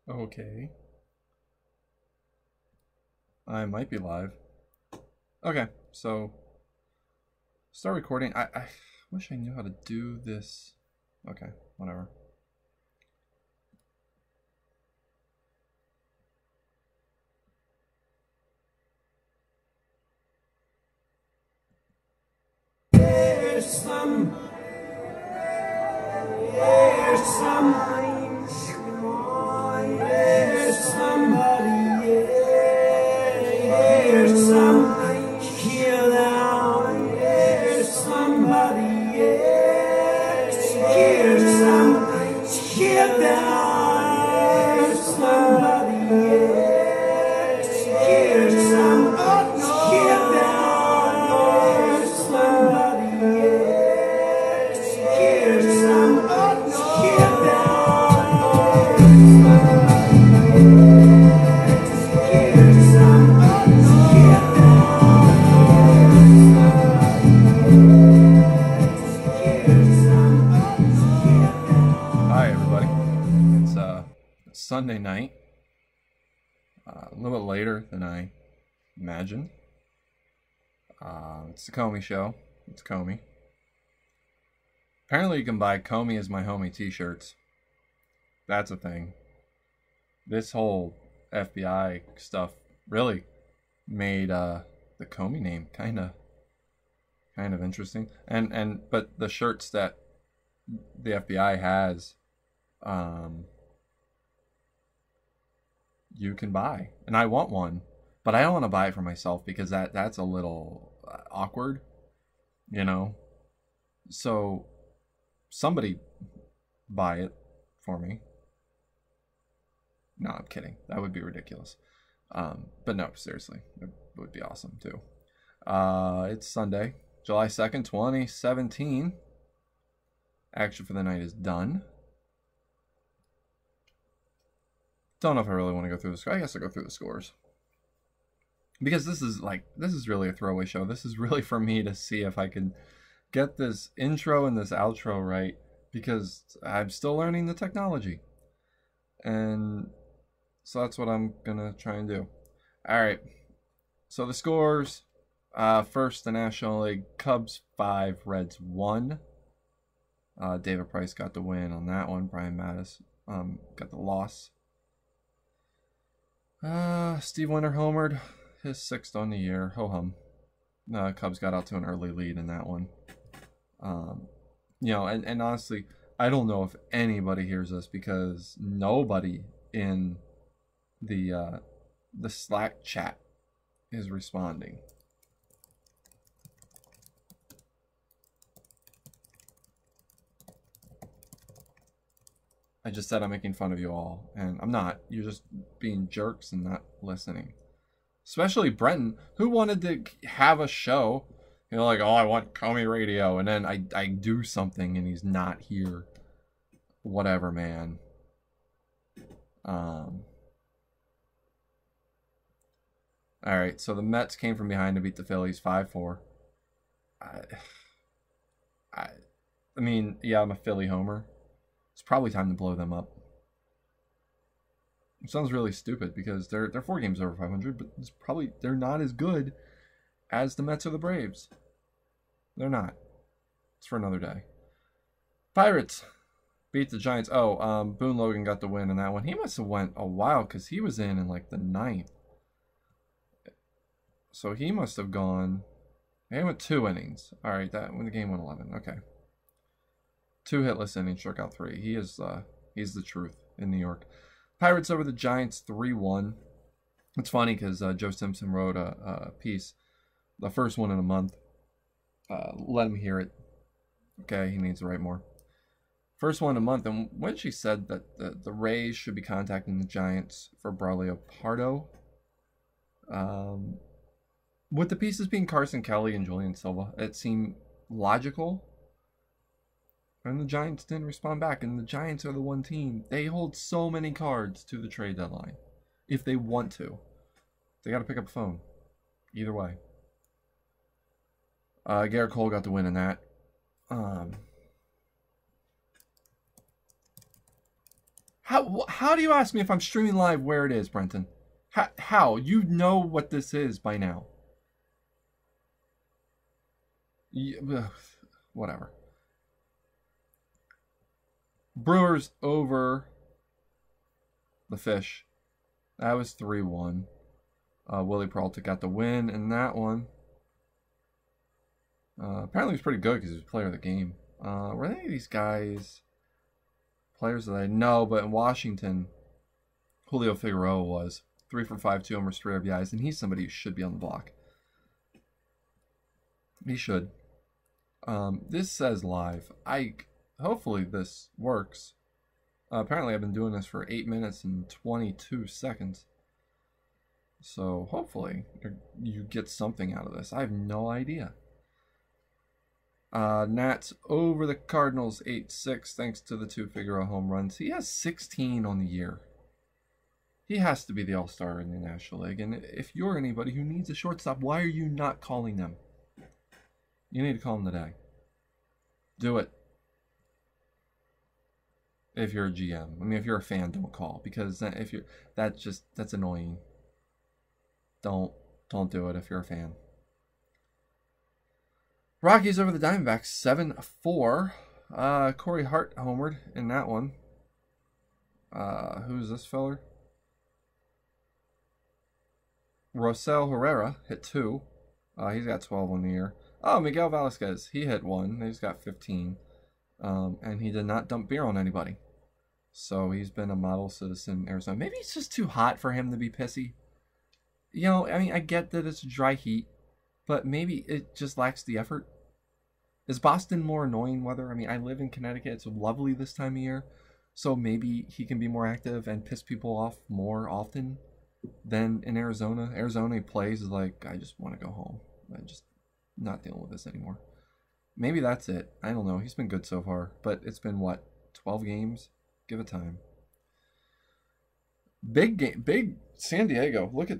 Okay. I might be live. Okay, so start recording. I wish I knew how to do this. Okay, whatever. There's somebody, hear now, there's somebody, hear now, there's somebody, hear Hi everybody, it's Sunday night, a little bit later than I imagined. It's the Comey Show. It's Comey. Apparently you can buy Comey is my homie t-shirts. That's a thing. This whole FBI stuff really made the Comey name kind of interesting. But the shirts that the FBI has, you can buy, and I want one, but I don't want to buy it for myself because that's a little awkward, you know. So somebody buy it for me. No, I'm kidding. That would be ridiculous. But no, seriously, it would be awesome too. It's Sunday, July 2nd, 2017. Action for the night is done. Don't know if I really want to go through the score. I guess I'll go through the scores. Because this is really a throwaway show. This is really for me to see if I can get this intro and this outro right, because I'm still learning the technology. And so that's what I'm going to try and do. All right. So the scores, first the National League, Cubs 5, Reds 1. David Price got the win on that one. Brian Mattis got the loss. Steve Winter homered, his 6th on the year. Ho-hum. Cubs got out to an early lead in that one. You know, and honestly, I don't know if anybody hears this because nobody in the Slack chat is responding. I just said I'm making fun of you all, and I'm not. You're just being jerks and not listening. Especially Brenton, who wanted to have a show. You know, like, oh, I want Comey Radio, and then I do something and he's not here. Whatever, man. Alright, so the Mets came from behind to beat the Phillies 5-4. I mean, yeah, I'm a Philly homer. It's probably time to blow them up. It sounds really stupid because they're 4 games over 500, but they're not as good as the Mets or the Braves. They're not. It's for another day. Pirates beat the Giants. Oh, Boone Logan got the win in that one. He must have went a while because he was in like the 9th. So he must have gone. He went 2 innings. All right, when the game went 11. Okay. 2 hitless innings, struck out 3. He's the truth in New York. Pirates over the Giants 3-1. It's funny because Joe Simpson wrote a piece, the first one in a month. Let him hear it. Okay, he needs to write more. First one in a month, and when she said that the Rays should be contacting the Giants for Braulio Pardo, with the pieces being Carson Kelly and Julian Silva, it seemed logical. And the Giants didn't respond back. And the Giants are the one team. They hold so many cards to the trade deadline. If they want to. They got to pick up a phone. Either way. Garrett Cole got the win in that. How do you ask me if I'm streaming live where it is, Brenton? How? You know what this is by now. Whatever. Brewers over the Fish. That was 3-1. Willie Peralta got the win in that one. Apparently he was pretty good because he was player of the game. Were any of these guys players that I know? But in Washington, Julio Figueroa was 3 for 5, 2 homers, 3 RBIs, and he's somebody who should be on the block. He should. This says live. Hopefully this works. Apparently I've been doing this for 8 minutes and 22 seconds. So hopefully you get something out of this. I have no idea. Nats over the Cardinals 8-6 thanks to the 2 Figueroa home runs. He has 16 on the year. He has to be the all-star in the National League. And if you're anybody who needs a shortstop, why are you not calling them? You need to call them today. Do it. If you're a GM. I mean, if you're a fan, don't call. Because if you're that's annoying. Don't do it if you're a fan. Rockies over the Diamondbacks 7-4. Corey Hart homered in that one. Who's this feller? Rosell Herrera hit 2. He's got 12 on the year. Oh, Miguel Velasquez, he hit 1. He's got 15. And he did not dump beer on anybody. So he's been a model citizen in Arizona. Maybe it's just too hot for him to be pissy. You know, I mean, I get that it's dry heat, but maybe it just lacks the effort. Is Boston more annoying weather? I mean, I live in Connecticut. It's lovely this time of year. So maybe he can be more active and piss people off more often than in Arizona. Arizona plays is like, I just want to go home. I'm just not dealing with this anymore. Maybe that's it. I don't know. He's been good so far. But it's been, what, 12 games? Give it time. Big game. Big San Diego. Look at...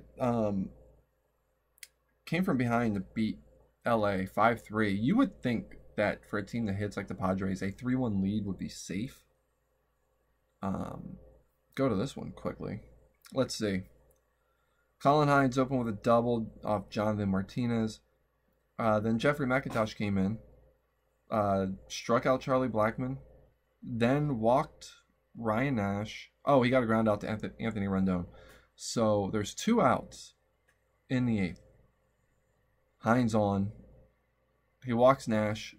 came from behind to beat LA 5-3. You would think that for a team that hits like the Padres, a 3-1 lead would be safe. Go to this one quickly. Let's see. Colin Hines opened with a double off Jonathan Martinez. Then Jeffrey McIntosh came in. Struck out Charlie Blackmon. Then walked Ryan Nash. Oh, he got a ground out to Anthony Rendon. So there's 2 outs in the 8th. Hines on. He walks Nash.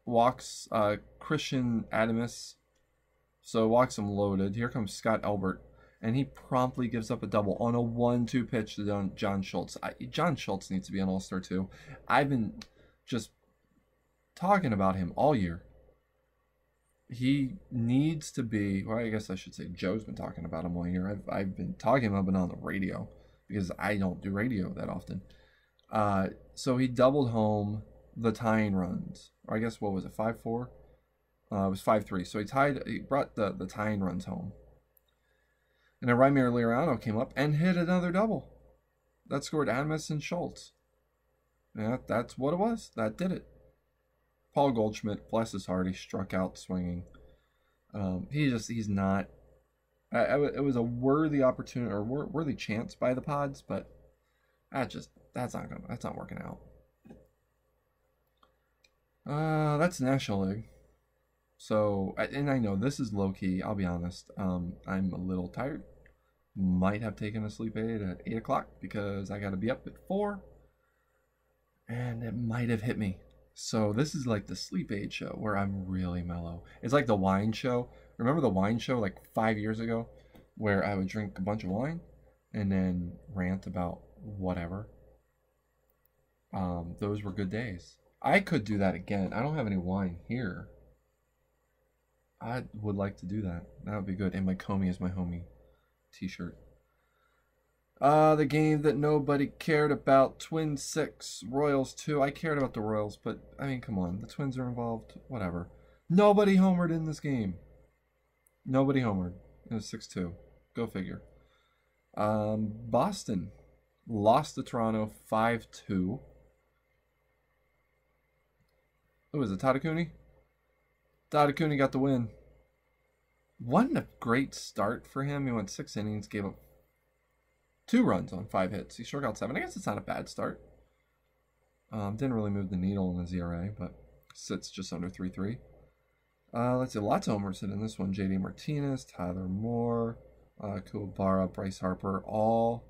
Walks Christian Adames. So walks him loaded. Here comes Scott Albert. And he promptly gives up a double on a 1-2 pitch to John Schultz. John Schultz needs to be an all-star too. I've been just talking about him all year. He needs to be, well, I guess I should say Joe's been talking about him all year. I've been talking about him on the radio because I don't do radio that often. So he doubled home the tying runs. Or I guess, what was it, 5-4? It was 5-3. So he brought the tying runs home. And then Raimir Liriano came up and hit another double. That scored Adames and Schultz. Yeah, that's what it was. That did it. Paul Goldschmidt, bless his heart, he struck out swinging. He's not. It was a worthy opportunity or worthy chance by the Pods, but that's not working out. That's National League. So, and I know this is low key. I'll be honest. I'm a little tired. Might have taken a sleep aid at 8 o'clock because I got to be up at 4, and it might have hit me. So this is like the sleep aid show where I'm really mellow. It's like the wine show. Remember the wine show like 5 years ago where I would drink a bunch of wine and then rant about whatever? Those were good days. I could do that again. I don't have any wine here. I would like to do that. That would be good. And my Comey is my homie t-shirt. The game that nobody cared about, Twins 6, Royals 2. I cared about the Royals, but, I mean, come on. The Twins are involved. Whatever. Nobody homered in this game. Nobody homered. It was 6-2. Go figure. Boston lost to Toronto 5-2. Who was it, Tadakuni? Tadakuni got the win. Wasn't a great start for him. He went 6 innings, gave up 2 runs on 5 hits. He struck out 7. I guess it's not a bad start. Didn't really move the needle in his ERA, but sits just under 3.3. Let's see, lots of homers hit in this one. JD Martinez, Tyler Moore, Kuwabara, Bryce Harper, all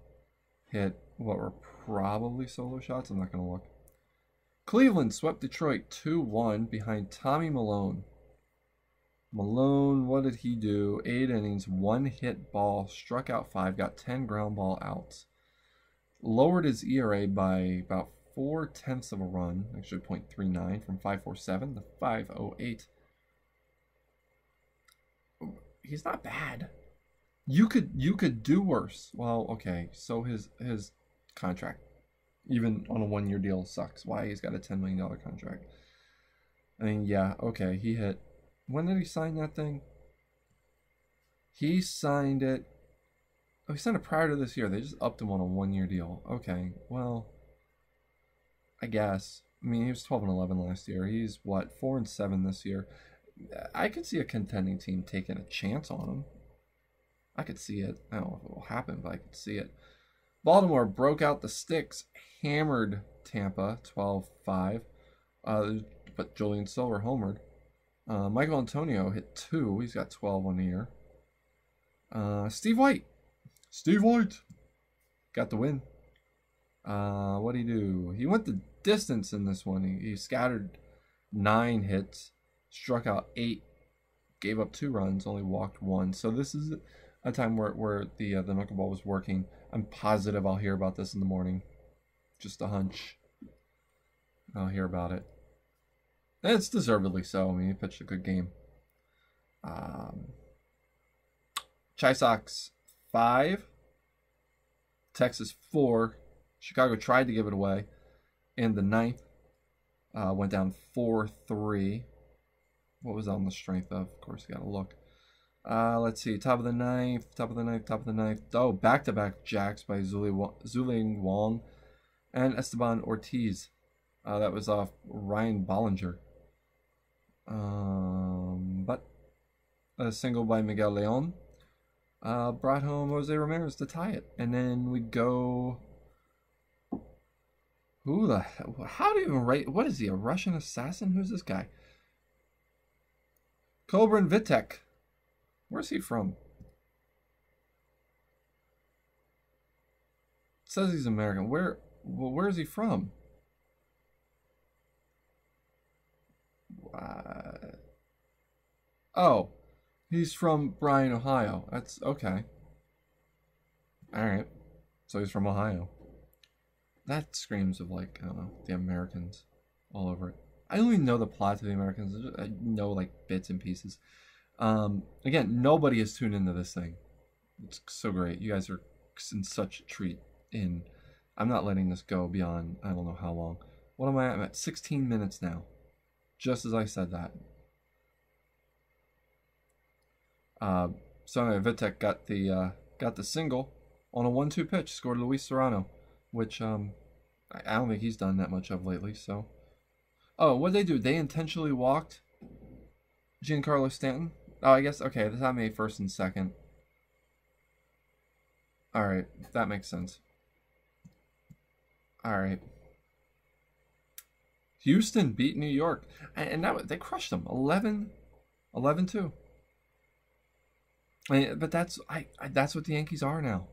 hit what were probably solo shots. I'm not going to look. Cleveland swept Detroit 2-1 behind Tommy Milone. Malone, what did he do? 8 innings, 1 hit ball, struck out 5, got 10 ground ball outs. Lowered his ERA by about 0.4 of a run, actually 0.39 from 5.47 to 5.08. He's not bad. You could do worse. Well, okay, so his contract, even on a 1-year deal, sucks. Why? He's got a $10 million contract. I mean, yeah, okay, he hit. When did he sign that thing? He signed it. Oh, he signed it prior to this year. They just upped him on a 1-year deal. Okay, well, I guess. I mean, he was 12-11 last year. He's what, 4-7 this year. I could see a contending team taking a chance on him. I could see it. I don't know if it will happen, but I could see it. Baltimore broke out the sticks, hammered Tampa 12-5. But Julian Silver homered. Michael Antonio hit 2. He's got 12 on the year. Steve White got the win. What did he do? He went the distance in this one. He scattered 9 hits, struck out 8, gave up 2 runs, only walked 1. So this is a time where the knuckleball was working. I'm positive I'll hear about this in the morning. Just a hunch. I'll hear about it. And it's deservedly so. I mean, he pitched a good game. Chi Sox 5, Texas 4. Chicago tried to give it away in the 9th. Went down 4-3. What was that on the strength of? Of course, you got to look. Let's see. Top of the ninth. Oh, back-to-back jacks by Zuling Wong and Esteban Ortiz. That was off Ryan Bollinger. But a single by Miguel Leon brought home Jose Ramirez to tie it. And then we go... How do you even write? What is he, a Russian assassin? Who's this guy? Kobrin Vitek. Where's he from? It says he's American. Where is he from? Oh, he's from Bryan, Ohio. That's okay. All right. So he's from Ohio. That screams of, like, I don't know, the Americans all over it. I don't even know the plot to the Americans. I know, like, bits and pieces. Again, nobody has tuned into this thing. It's so great. You guys are in such a treat. I'm not letting this go beyond, I don't know how long. What am I at? I'm at 16 minutes now. Just as I said that. So anyway, Vitek got the single on a 1-2 pitch. Scored Luis Serrano, which I don't think he's done that much of lately. So, oh, what did they do? They intentionally walked Giancarlo Stanton. Oh, I guess okay. This time made first and second. All right, that makes sense. All right. Houston beat New York, and that they crushed them 11-2. But that's what the Yankees are now.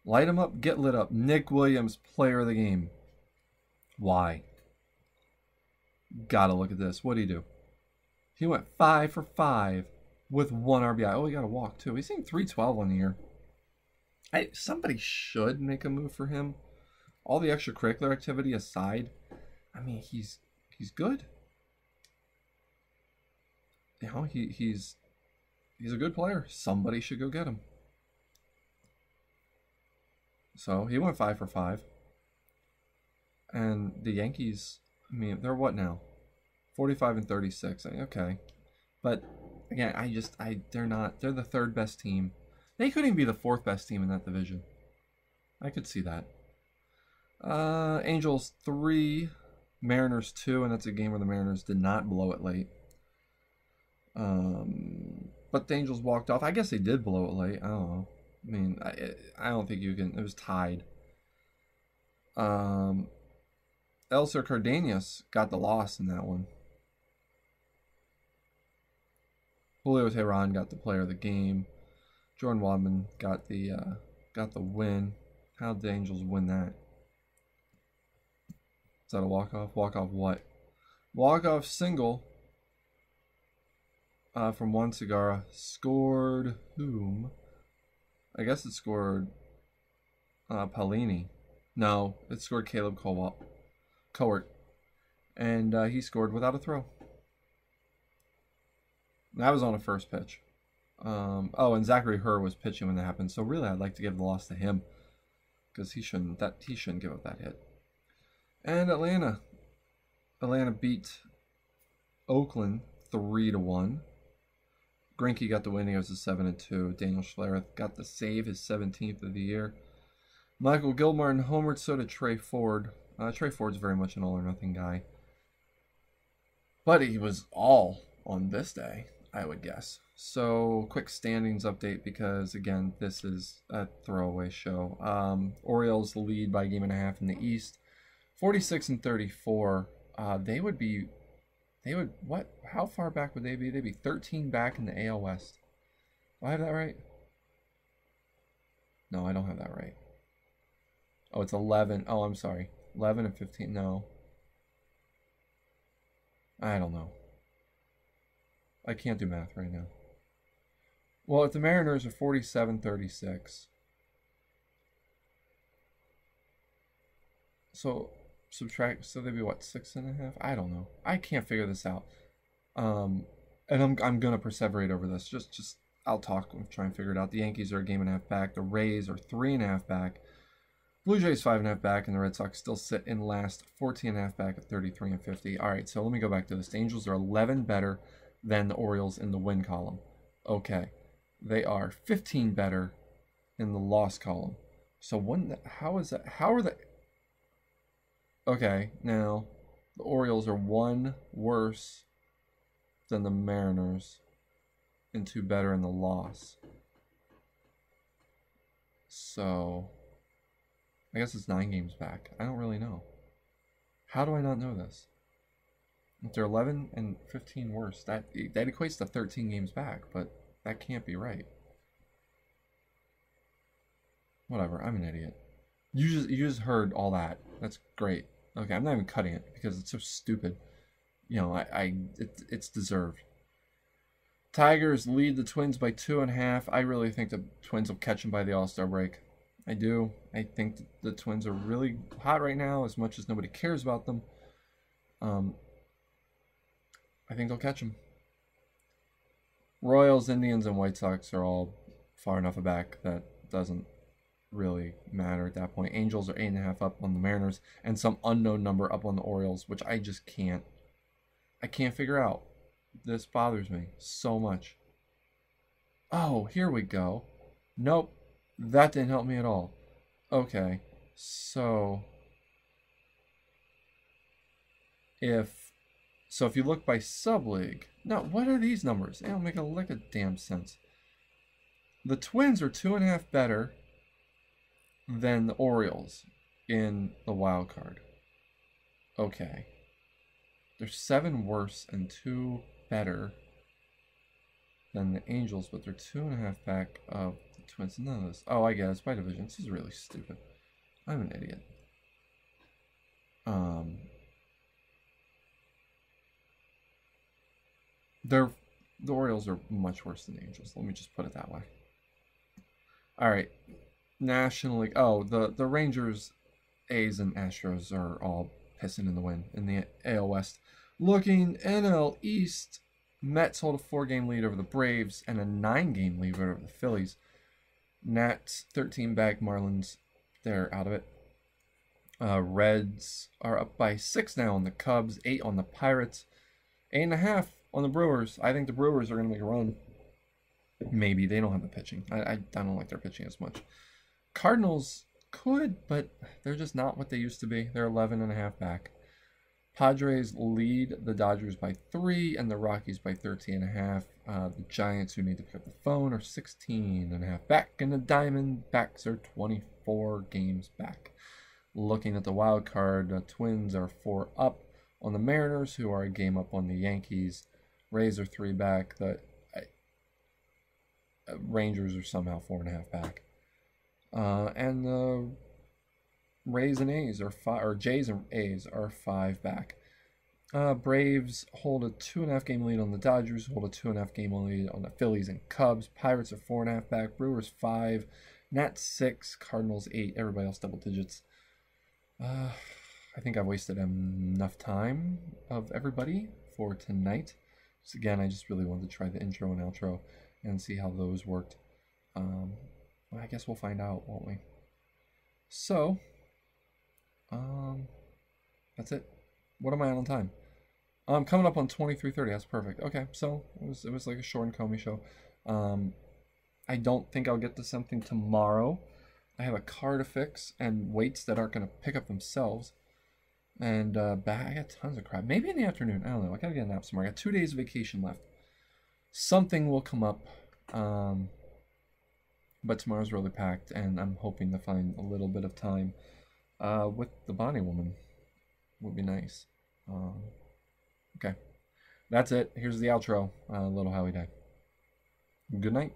Light them up, get lit up. Nick Williams, player of the game. Why? Gotta look at this. What did he do? He went 5 for 5 with 1 RBI. Oh, he got a walk too. He's hitting .312 on the year. Somebody should make a move for him. All the extracurricular activity aside, I mean, he's good. You know, he's a good player. Somebody should go get him. So he went 5 for 5. And the Yankees, I mean, they're what now? 45-36. Okay. But again, they're the 3rd best team. They couldn't even be the 4th best team in that division. I could see that. Angels 3, Mariners 2, and that's a game where the Mariners did not blow it late. but the Angels walked off. I guess they did blow it late. I don't know. I mean, I don't think you can. It was tied. Elser Cardenas got the loss in that one. Julio Teheran got the player of the game. Jordan Wadman got the win. How did the Angels win that? Is that a walk-off? Walk-off what? Walk-off single from Juan Segura. Scored whom? I guess it scored Paulini. No, it scored Caleb Cowart. And he scored without a throw. That was on a first pitch. Oh, and Zachary Herr was pitching when that happened. So really, I'd like to give the loss to him because he shouldn't give up that hit. And Atlanta beat Oakland 3-1. Greinke got the win. He was a 7-2. Daniel Schlereth got the save, his 17th of the year. Michael Gilmartin homered, so did Trey Ford. Trey Ford's very much an all-or-nothing guy. But he was all on this day, I would guess. So, quick standings update because, again, this is a throwaway show. Orioles lead by a game and a half in the East. 46-34. What? How far back would they be? They'd be 13 back in the AL West. Do I have that right? No, I don't have that right. Oh, it's 11. Oh, I'm sorry. 11 and 15. No. I don't know. I can't do math right now. Well, if the Mariners are 47-36. So subtract, so they'd be what, 6.5? I don't know. I can't figure this out. And I'm gonna perseverate over this. Just I'll talk and try and figure it out. The Yankees are a game and a half back. The Rays are 3.5 back. Blue Jays 5.5 back, and the Red Sox still sit in last, 14.5 back at 33-50. All right, so let me go back to this. The Angels are 11 better than the Orioles in the win column. Okay, they are 15 better in the loss column. So how is that? How are they? Okay, now the Orioles are 1 worse than the Mariners and 2 better in the loss. So I guess it's 9 games back. I don't really know. How do I not know this? If they're 11 and 15 worse, that equates to 13 games back, but that can't be right. Whatever, I'm an idiot. You just heard all that. That's great. Okay, I'm not even cutting it because it's so stupid. You know, it's deserved. Tigers lead the Twins by 2.5. I really think the Twins will catch them by the All-Star break. I do. I think the Twins are really hot right now, as much as nobody cares about them. I think they'll catch them. Royals, Indians, and White Sox are all far enough back that doesn't really matter at that point. Angels are 8.5 up on the Mariners, and some unknown number up on the Orioles, which I just can't. I can't figure out. This bothers me so much. Oh, here we go. Nope. That didn't help me at all. Okay, so if you look by subleague, no, what are these numbers? They don't make a lick of damn sense. The Twins are 2.5 better than the Orioles in the wild card. Okay, they're 7 worse and 2 better than the Angels, but they're 2.5 back of the Twins. None of this. Oh, I guess by division. This is really stupid. I'm an idiot. The Orioles are much worse than the Angels. Let me just put it that way. All right, National League. Oh, the Rangers, A's, and Astros are all pissing in the wind in the AL West. Looking NL East. Mets hold a 4-game lead over the Braves and a 9-game lead over the Phillies. Nats 13 back. Marlins, they're out of it. Reds are up by 6 now on the Cubs, 8 on the Pirates, 8.5 on the Brewers. I think the Brewers are going to make a run. Maybe. They don't have the pitching. I don't like their pitching as much. Cardinals could, but they're just not what they used to be. They're 11.5 back. Padres lead the Dodgers by 3 and the Rockies by 13.5. The Giants, who need to pick up the phone, are 16.5 back, and the Diamondbacks are 24 games back. Looking at the wild card, the Twins are 4 up on the Mariners, who are a game up on the Yankees. Rays are 3 back. The Rangers are somehow 4.5 back. And the Rays and A's are 5, or Jays and A's are 5 back. Braves hold a 2.5 game lead on the Dodgers, hold a 2.5 game lead on the Phillies and Cubs. Pirates are 4.5 back. Brewers 5, Nats 6, Cardinals 8. Everybody else double digits. I think I've wasted enough time of everybody for tonight. So again, I just really wanted to try the intro and outro and see how those worked. Well, I guess we'll find out, won't we? So, that's it. What am I on time? I'm coming up on 23:30. That's perfect. Okay, so it was like a short and Comey show. I don't think I'll get to something tomorrow. I have a car to fix and weights that aren't going to pick up themselves. And I got tons of crap. Maybe in the afternoon. I don't know. I got to get a nap somewhere. I got 2 days of vacation left. Something will come up. But tomorrow's really packed, and I'm hoping to find a little bit of time with the Bonnie woman. Would be nice. Okay. That's it. Here's the outro. Little Howie Day. Good night.